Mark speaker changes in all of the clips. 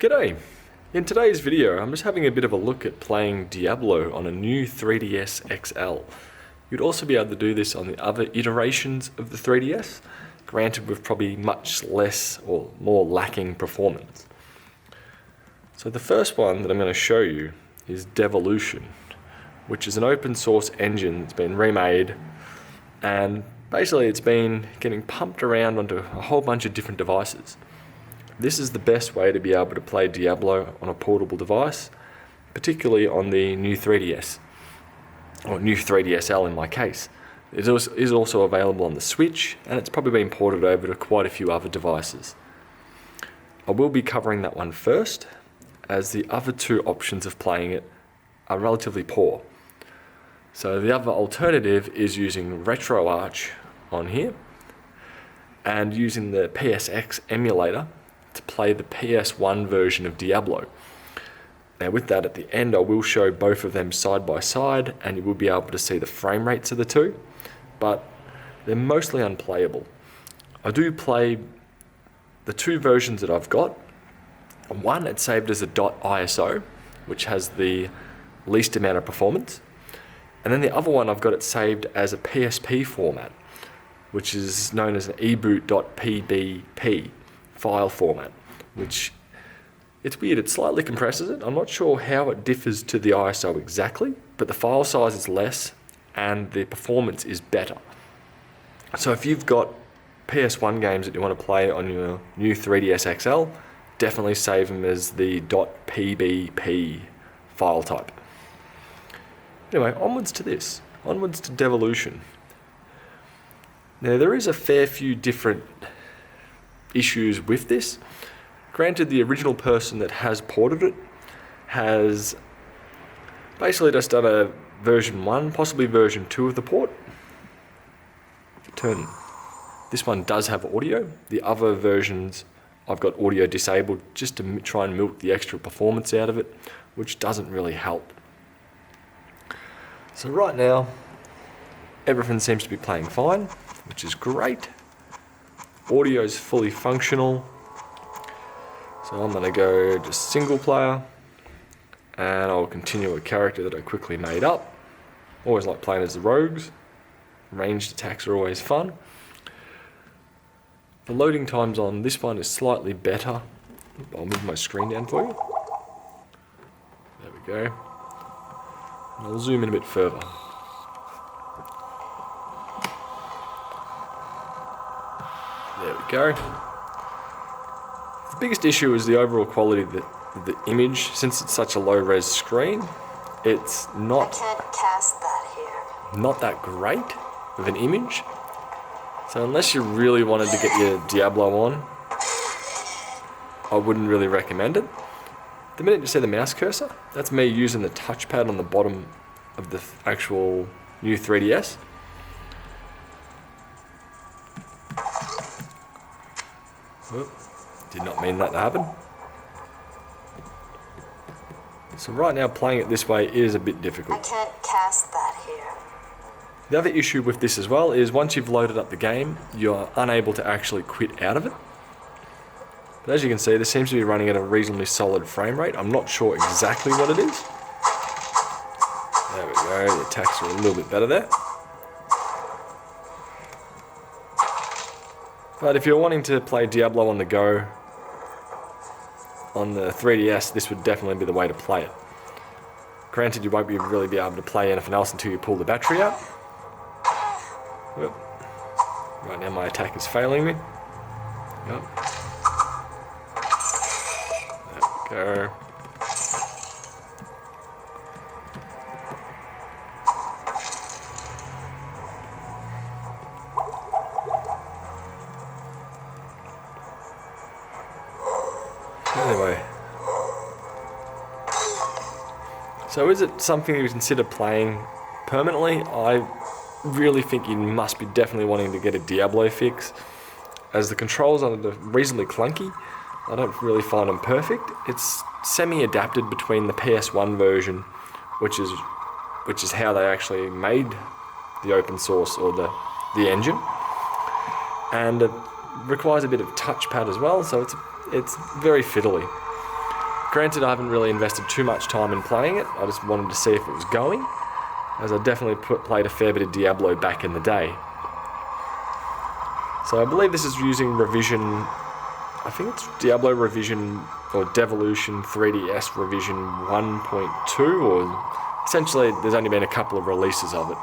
Speaker 1: G'day! In today's video I'm just having a bit of a look at playing Diablo on a new 3DS XL. You'd also be able to do this on the other iterations of the 3DS, granted with probably much less or more lacking performance. So the first one that I'm going to show you is Devolution, which is an open source engine that's been remade, and basically it's been getting pumped around onto a whole bunch of different devices. This is the best way to be able to play Diablo on a portable device, particularly on the new 3DS, or new 3DSL in my case. It is also available on the Switch, and it's probably been ported over to quite a few other devices. I will be covering that one first, as the other two options of playing it are relatively poor. So the other alternative is using RetroArch on here, and using the PSX emulator to play the PS1 version of Diablo. Now with that, at the end I will show both of them side by side, and you will be able to see the frame rates of the two, but they're mostly unplayable. I do play the two versions that I've got. One, it's saved as a .ISO, which has the least amount of performance, and then the other one I've got it saved as a PSP format, which is known as an eboot.pbp file format, which, it's weird, it slightly compresses it. I'm not sure how it differs to the ISO exactly, but the file size is less and the performance is better. So if you've got PS1 games that you want to play on your new 3DS XL, definitely save them as the .pbp file type. Anyway, onwards to Devolution. Now there is a fair few different issues with this. Granted, the original person that has ported it has basically just done a version 1, possibly version 2 of the port. This one does have audio. The other versions I've got audio disabled just to try and milk the extra performance out of it, which doesn't really help. So right now, everything seems to be playing fine, which is great. Audio is fully functional. So I'm going to go just single player, and I'll continue a character that I quickly made up. Always like playing as the rogues. Ranged attacks are always fun. The loading times on this one is slightly better. I'll move my screen down for you. There we go. And I'll zoom in a bit further. There we go. The biggest issue is the overall quality of the image. Since it's such a low-res screen, it's not that great of an image. So unless you really wanted to get your Diablo on, I wouldn't really recommend it. The minute you see the mouse cursor, that's me using the touchpad on the bottom of the actual new 3DS. Whoop. Did not mean that to happen. So right now playing it this way is a bit difficult.
Speaker 2: I can't cast that here.
Speaker 1: The other issue with this as well is once you've loaded up the game, you're unable to actually quit out of it. But as you can see, this seems to be running at a reasonably solid frame rate. I'm not sure exactly what it is. There we go, the attacks are a little bit better there. But if you're wanting to play Diablo on the go, on the 3DS, this would definitely be the way to play it. Granted, you won't really be able to play anything else until you pull the battery out. Whoop. Right now my attack is failing me. Yep. There we go. Anyway, so is it something you consider playing permanently? I really think you must be definitely wanting to get a Diablo fix, as the controls are reasonably clunky. I don't really find them perfect. It's semi-adapted between the PS1 version, which is how they actually made the open source or the engine, and it requires a bit of touchpad as well, so it's very fiddly. Granted, I haven't really invested too much time in playing it. I just wanted to see if it was going, as I definitely played a fair bit of Diablo back in the day. So I believe this is using revision, I think it's Diablo revision, or Devolution 3DS revision 1.2, or essentially there's only been a couple of releases of it.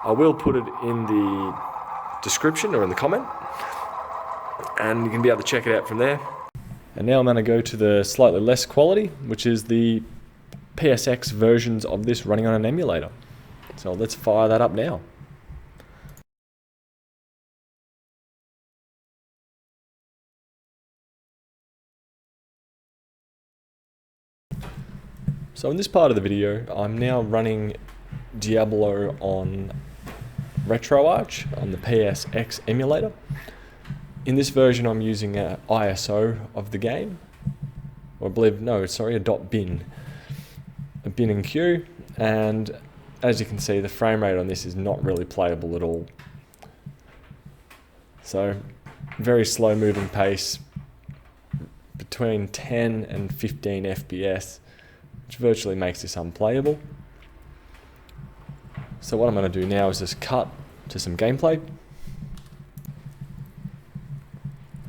Speaker 1: I will put it in the description or in the comment, and you can be able to check it out from there. And now I'm going to go to the slightly less quality, which is the PSX versions of this running on an emulator. So let's fire that up now. So in this part of the video, I'm now running Diablo on RetroArch on the PSX emulator. In this version, I'm using an ISO of the game, or I believe, no, sorry, a .bin and Q, and as you can see, the frame rate on this is not really playable at all. So, very slow moving pace, between 10 and 15 FPS, which virtually makes this unplayable. So what I'm going to do now is just cut to some gameplay.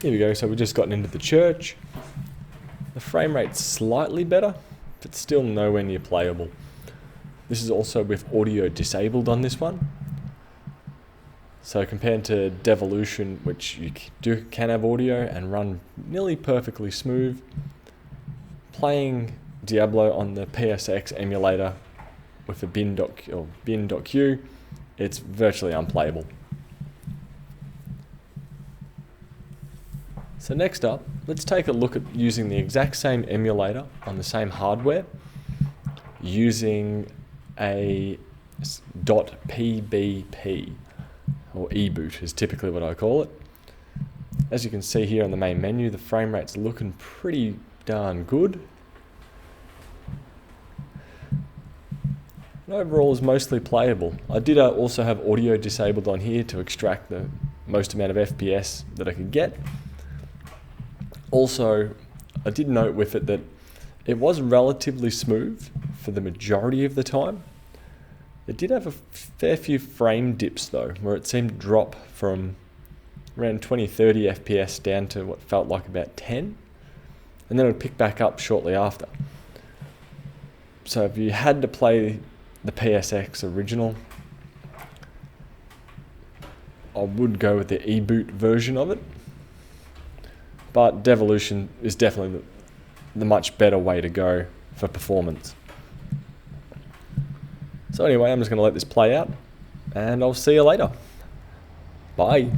Speaker 1: Here we go, so we've just gotten into the church. The frame rate's slightly better, but still nowhere near playable. This is also with audio disabled on this one. So compared to Devolution, which you can have audio and run nearly perfectly smooth, playing Diablo on the PSX emulator with the bin.q, it's virtually unplayable. So next up, let's take a look at using the exact same emulator on the same hardware, using a .pbp, or e-boot is typically what I call it. As you can see here on the main menu, the frame rate's looking pretty darn good. And overall is mostly playable. I did also have audio disabled on here to extract the most amount of FPS that I could get. Also, I did note with it that it was relatively smooth for the majority of the time. It did have a fair few frame dips though, where it seemed to drop from around 20-30 FPS down to what felt like about 10, and then it would pick back up shortly after. So if you had to play the PSX original, I would go with the e-boot version of it. But Devolution is definitely the much better way to go for performance. So anyway, I'm just going to let this play out, and I'll see you later. Bye.